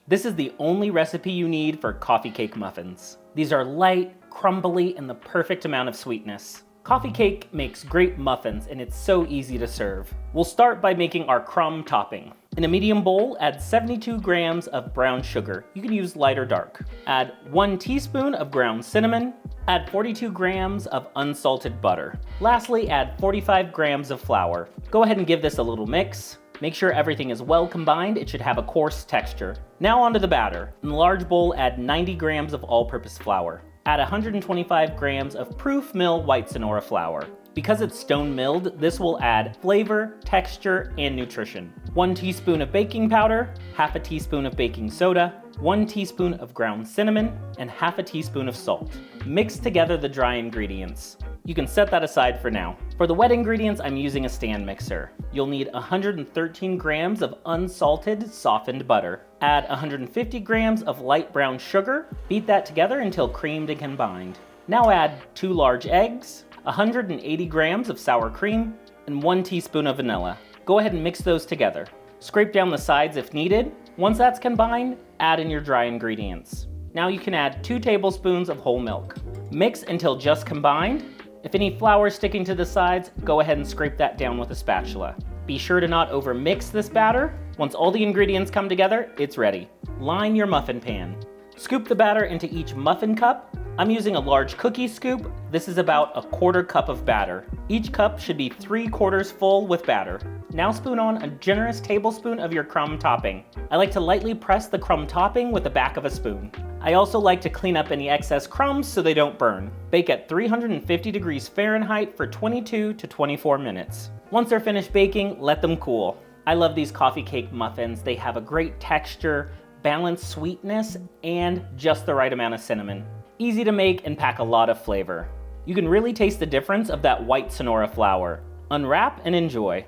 This is the only recipe you need for coffee cake muffins. These are light, crumbly, and the perfect amount of sweetness. Coffee cake makes great muffins and it's so easy to serve. We'll start by making our crumb topping. In a medium bowl, add 72 grams of brown sugar. You can use light or dark. Add 1 teaspoon of ground cinnamon. Add 42 grams of unsalted butter. Lastly, add 45 grams of flour. Go ahead and give this a little mix. Make sure everything is well combined. It should have a coarse texture. Now onto the batter. In the large bowl, add 90 grams of all-purpose flour. Add 125 grams of proof mill white Sonora flour. Because it's stone milled, this will add flavor, texture, and nutrition. 1 teaspoon of baking powder, half a teaspoon of baking soda, 1 teaspoon of ground cinnamon, and half a teaspoon of salt. Mix together the dry ingredients. You can set that aside for now. For the wet ingredients, I'm using a stand mixer. You'll need 113 grams of unsalted softened butter. Add 150 grams of light brown sugar. Beat that together until creamed and combined. Now add 2 large eggs, 180 grams of sour cream, and 1 teaspoon of vanilla. Go ahead and mix those together. Scrape down the sides if needed. Once that's combined, add in your dry ingredients. Now you can add 2 tablespoons of whole milk. Mix until just combined. If any flour is sticking to the sides, go ahead and scrape that down with a spatula. Be sure to not overmix this batter. Once all the ingredients come together, it's ready. Line your muffin pan. Scoop the batter into each muffin cup. I'm using a large cookie scoop. This is about 1/4 cup of batter. Each cup should be 3/4 full with batter. Now spoon on a generous tablespoon of your crumb topping. I like to lightly press the crumb topping with the back of a spoon. I also like to clean up any excess crumbs so they don't burn. Bake at 350 degrees Fahrenheit for 22 to 24 minutes. Once they're finished baking, let them cool. I love these coffee cake muffins. They have a great texture, balanced sweetness, and just the right amount of cinnamon. Easy to make and pack a lot of flavor. You can really taste the difference of that white Sonora flour. Unwrap and enjoy.